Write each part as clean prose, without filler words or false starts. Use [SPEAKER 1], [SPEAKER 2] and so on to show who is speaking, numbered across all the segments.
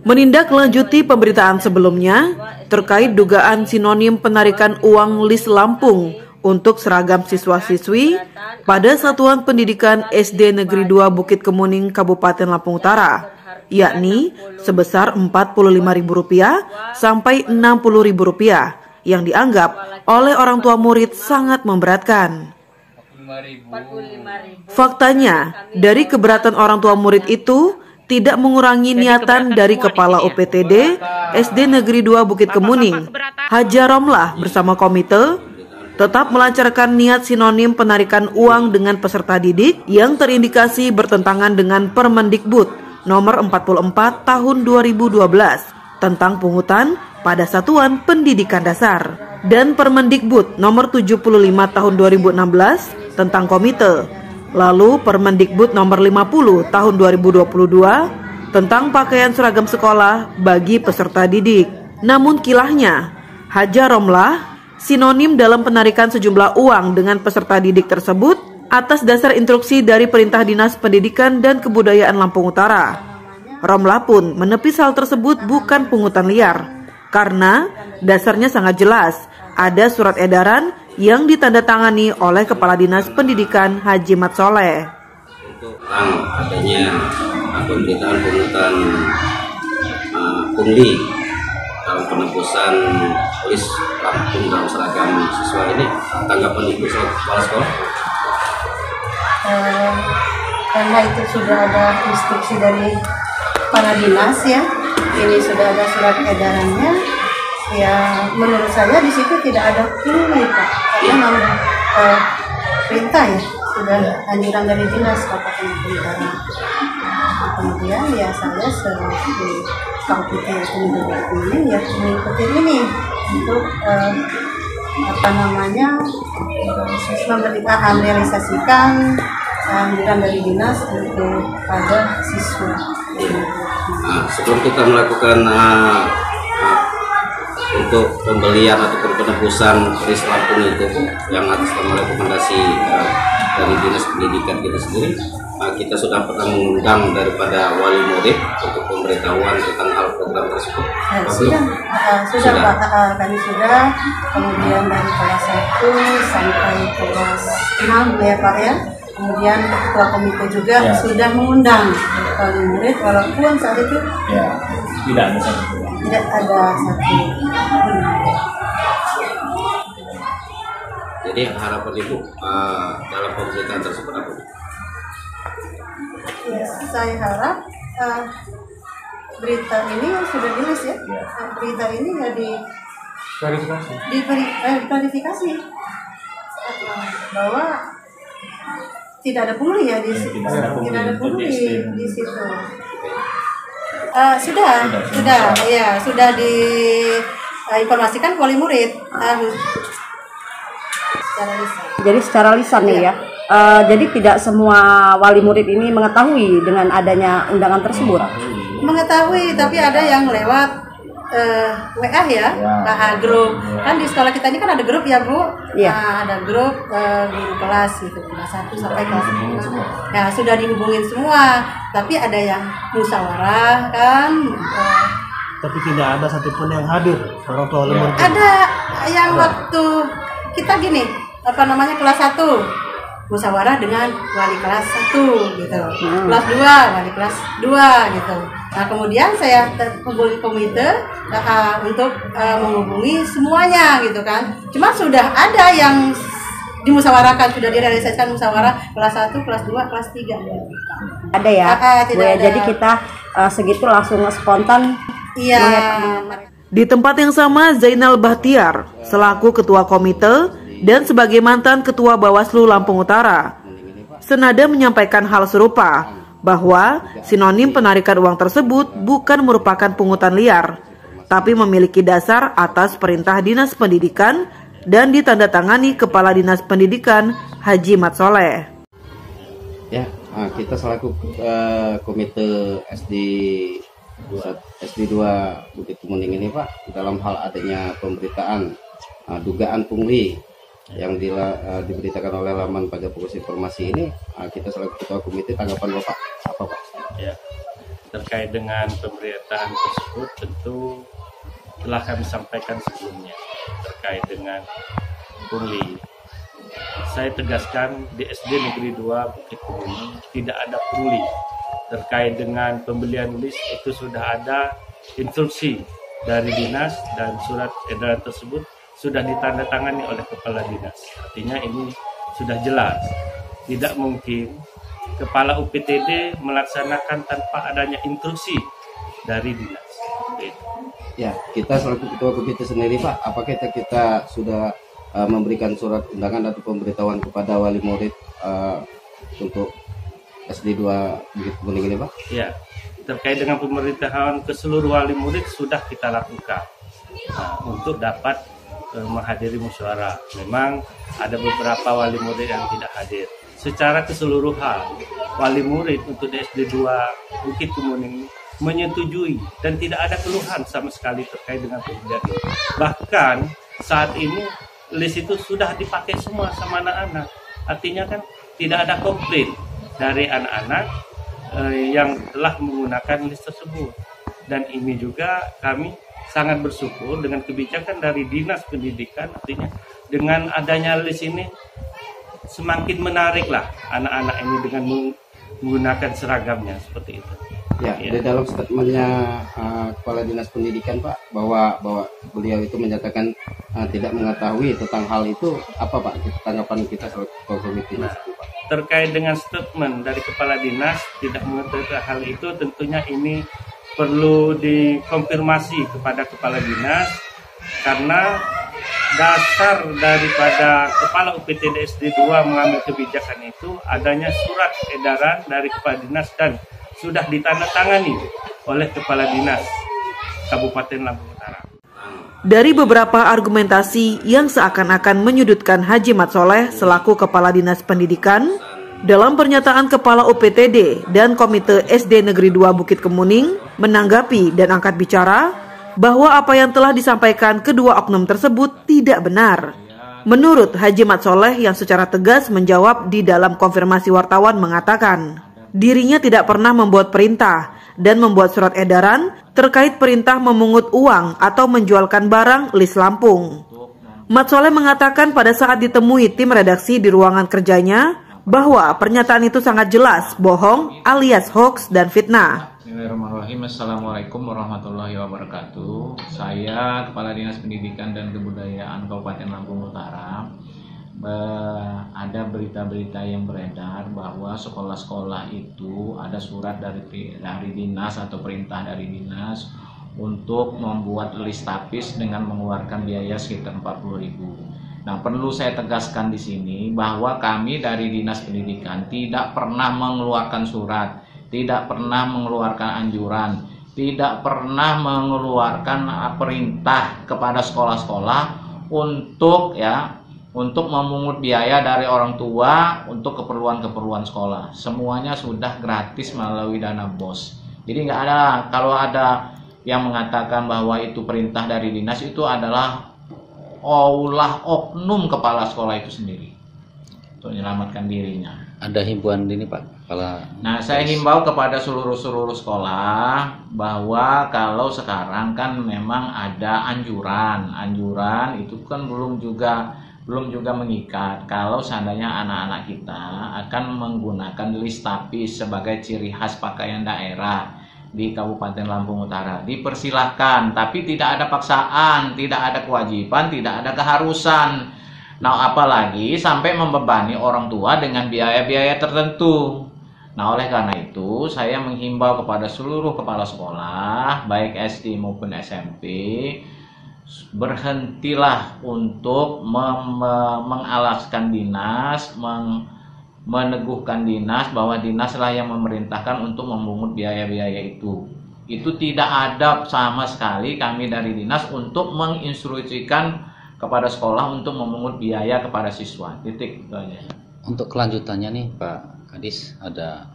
[SPEAKER 1] Menindaklanjuti pemberitaan sebelumnya terkait dugaan sinonim penarikan uang lis Lampung untuk seragam siswa-siswi pada Satuan Pendidikan SD Negeri 2 Bukit Kemuning, Kabupaten Lampung Utara, yakni sebesar Rp45.000 sampai Rp60.000 yang dianggap oleh orang tua murid sangat memberatkan. Faktanya, dari keberatan orang tua murid itu tidak mengurangi niatan dari Kepala UPTD SD Negeri 2 Bukit Kemuning, Haja Romlah bersama komite, tetap melancarkan niat sinonim penarikan uang dengan peserta didik yang terindikasi bertentangan dengan Permendikbud nomor 44 tahun 2012 tentang pungutan pada Satuan Pendidikan Dasar dan Permendikbud nomor 75 tahun 2016 tentang komite. Lalu Permendikbud nomor 50 tahun 2022 tentang pakaian seragam sekolah bagi peserta didik. Namun kilahnya, Haja Romlah sinonim dalam penarikan sejumlah uang dengan peserta didik tersebut atas dasar instruksi dari Perintah Dinas Pendidikan dan Kebudayaan Lampung Utara. Romlah pun menepis hal tersebut bukan pungutan liar, karena dasarnya sangat jelas, ada surat edaran yang ditandatangani oleh Kepala Dinas Pendidikan Haji Mat Soleh.
[SPEAKER 2] Tentang adanya pemberitaan pungutan pungli dalam penembusan lis Lampung dalam seragam siswa ini, tanggapan Ibu Kepala Sekolah?
[SPEAKER 3] Karena itu sudah ada instruksi dari para dinas ya, ini sudah ada surat edarannya. Ya, menurut saya di situ tidak ada pungli, Pak. Karena memang perintah ya, sudah anjuran dari dinas Kabupaten Utara. Kemudian ya saya sebagai KUPT ini ya mengikuti ini untuk merealisasikan anjuran dari dinas untuk pada siswa.
[SPEAKER 2] Sebelum kita melakukan untuk pembelian ataupun penebusan lis Lampung itu yang atas nama rekomendasi dari Dinas Pendidikan kita sendiri, kita sudah pernah mengundang daripada wali murid untuk pemberitahuan tentang hal program tersebut.
[SPEAKER 3] Sudah Pak, kami sudah, kemudian dari kelas 1 sampai kelas 6 ya Pak ya. Kemudian ketua komite juga sudah mengundang wali murid, walaupun saat itu tidak ada satu.
[SPEAKER 2] Jadi harapan Ibu dalam pemberitaan tersebut apa?
[SPEAKER 3] Ya, saya harap berita ini sudah dirilis ya. Berita ini ya klarifikasi bahwa tidak ada pungli ya di situ. Tidak ada pungli di situ. Sudah diinformasikan ke wali murid secara lisan.
[SPEAKER 4] Jadi secara lisan nih ya. Jadi tidak semua wali murid ini mengetahui dengan adanya undangan tersebut.
[SPEAKER 3] Mengetahui, tapi ada yang lewat WA ya, grup. Kan di sekolah kita ini kan ada grup ya Bu. Nah, ada grup guru kelas gitu, kelas 1 sampai kelas 5. Ya sudah dihubungin semua, tapi ada yang musyawarah kan.
[SPEAKER 5] Tapi tidak ada satupun yang hadir orang tua wali murid.
[SPEAKER 3] Ada yang waktu kita gini, kelas 1 musyawarah dengan wali kelas 1 gitu. Kelas 2 wali kelas 2 gitu. Nah, kemudian saya kumpul komite untuk menghubungi semuanya gitu kan. Cuma sudah ada yang dimusyawarahkan, sudah direalisasikan musyawarah kelas 1, kelas 2, kelas 3.
[SPEAKER 4] Ada ya?
[SPEAKER 3] Tidak ada.
[SPEAKER 4] Jadi kita segitu langsung spontan.
[SPEAKER 3] Iya.
[SPEAKER 1] Di tempat yang sama, Zainal Bahtiar selaku ketua komite dan sebagai mantan ketua Bawaslu Lampung Utara senada menyampaikan hal serupa, bahwa sinonim penarikan uang tersebut bukan merupakan pungutan liar, tapi memiliki dasar atas perintah Dinas Pendidikan dan ditandatangani Kepala Dinas Pendidikan Haji Mat Soleh.
[SPEAKER 2] Ya, kita selaku komite SD 2 Bukit Kemuning ini Pak, dalam hal adanya pemberitaan dugaan pungli yang diberitakan oleh laman Pajak Fokus Informasi ini, kita selaku ketua komite, tanggapan Bapak apa Pak?
[SPEAKER 5] Ya,
[SPEAKER 6] Terkait dengan pemberitaan tersebut tentu telah kami sampaikan sebelumnya terkait dengan pungli. Saya tegaskan di SD Negeri 2 Bukit Kemuning tidak ada pungli. Terkait dengan pembelian list itu sudah ada instruksi dari dinas dan surat edaran tersebut sudah ditandatangani oleh kepala dinas. Artinya ini sudah jelas. Tidak mungkin kepala UPTD melaksanakan tanpa adanya instruksi dari dinas.
[SPEAKER 2] Ya, kita selaku ketua komite sendiri Pak, apakah kita sudah memberikan surat undangan atau pemberitahuan kepada wali murid untuk SD 2 Bukit Kemuning ini Pak?
[SPEAKER 6] Ya, terkait dengan pemberitahuan ke seluruh wali murid sudah kita lakukan untuk dapat menghadiri musyawarah. Memang ada beberapa wali murid yang tidak hadir. Secara keseluruhan, wali murid untuk SD 2 Bukit Kemuning menyetujui dan tidak ada keluhan sama sekali terkait dengan pembelian ini. Bahkan saat ini list itu sudah dipakai semua sama anak-anak. Artinya kan tidak ada komplain dari anak-anak yang telah menggunakan list tersebut. Dan ini juga kami sangat bersyukur dengan kebijakan dari Dinas Pendidikan. Artinya dengan adanya list ini semakin menariklah anak-anak ini dengan menggunakan seragamnya seperti itu.
[SPEAKER 2] Ya, di dalam statementnya Kepala Dinas Pendidikan Pak bahwa beliau itu menyatakan tidak mengetahui tentang hal itu, apa Pak tanggapan kita selaku komite dinas itu Pak?
[SPEAKER 6] Terkait dengan statement dari Kepala Dinas tidak mengetahui hal itu, tentunya ini perlu dikonfirmasi kepada Kepala Dinas karena dasar daripada Kepala UPTD SD 2 mengambil kebijakan itu adanya surat edaran dari Kepala Dinas dan sudah ditandatangani oleh Kepala Dinas Kabupaten Lampung Utara.
[SPEAKER 1] Dari beberapa argumentasi yang seakan-akan menyudutkan Haji Mat Soleh selaku Kepala Dinas Pendidikan, dalam pernyataan Kepala UPTD dan Komite SD Negeri 2 Bukit Kemuning menanggapi dan angkat bicara bahwa apa yang telah disampaikan kedua oknum tersebut tidak benar. Menurut Haji Mat Soleh yang secara tegas menjawab di dalam konfirmasi wartawan mengatakan, dirinya tidak pernah membuat perintah dan membuat surat edaran terkait perintah memungut uang atau menjualkan barang list Lampung. Mat Soleh mengatakan pada saat ditemui tim redaksi di ruangan kerjanya bahwa pernyataan itu sangat jelas bohong alias hoax dan fitnah.
[SPEAKER 7] Bismillahirrahmanirrahim. Assalamualaikum warahmatullahi wabarakatuh. Saya Kepala Dinas Pendidikan dan Kebudayaan Kabupaten Lampung Utara. Ada berita-berita yang beredar bahwa sekolah-sekolah itu ada surat dari dinas atau perintah dari dinas untuk membuat list tapis dengan mengeluarkan biaya sekitar 40.000. Nah, perlu saya tegaskan di sini bahwa kami dari Dinas Pendidikan tidak pernah mengeluarkan surat, tidak pernah mengeluarkan anjuran, tidak pernah mengeluarkan perintah kepada sekolah-sekolah untuk memungut biaya dari orang tua untuk keperluan-keperluan sekolah. Semuanya sudah gratis melalui dana BOS. Jadi nggak ada, kalau ada yang mengatakan bahwa itu perintah dari dinas, itu adalah ulah oknum kepala sekolah itu sendiri untuk menyelamatkan dirinya.
[SPEAKER 8] Ada himbauan ini Pak?
[SPEAKER 7] Nah, saya himbau kepada seluruh sekolah bahwa kalau sekarang kan memang ada anjuran itu kan belum juga mengikat. Kalau seandainya anak-anak kita akan menggunakan list tapis sebagai ciri khas pakaian daerah di Kabupaten Lampung Utara, dipersilahkan, tapi tidak ada paksaan, tidak ada kewajiban, tidak ada keharusan. Nah, apalagi sampai membebani orang tua dengan biaya-biaya tertentu. Nah, oleh karena itu saya menghimbau kepada seluruh kepala sekolah, baik SD maupun SMP, berhentilah untuk mengalaskan dinas, meneguhkan dinas bahwa dinaslah yang memerintahkan untuk memungut biaya-biaya itu. Itu tidak ada sama sekali kami dari dinas untuk menginstruksikan kepada sekolah untuk memungut biaya kepada siswa. Titik itu aja.
[SPEAKER 8] Untuk kelanjutannya nih Pak Kadis, ada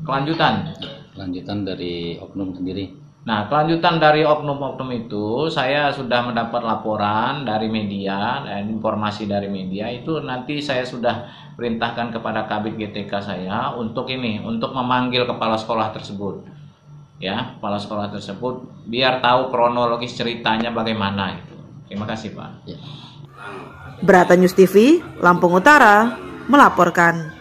[SPEAKER 7] kelanjutan
[SPEAKER 8] dari oknum sendiri.
[SPEAKER 7] Nah, kelanjutan dari oknum-oknum itu, saya sudah mendapat laporan dari media dan informasi dari media itu nanti saya sudah perintahkan kepada Kabid GTK saya untuk memanggil kepala sekolah tersebut. Ya, kepala sekolah tersebut biar tahu kronologis ceritanya bagaimana itu. Terima kasih, Pak.
[SPEAKER 1] Berata News TV, Lampung Utara melaporkan.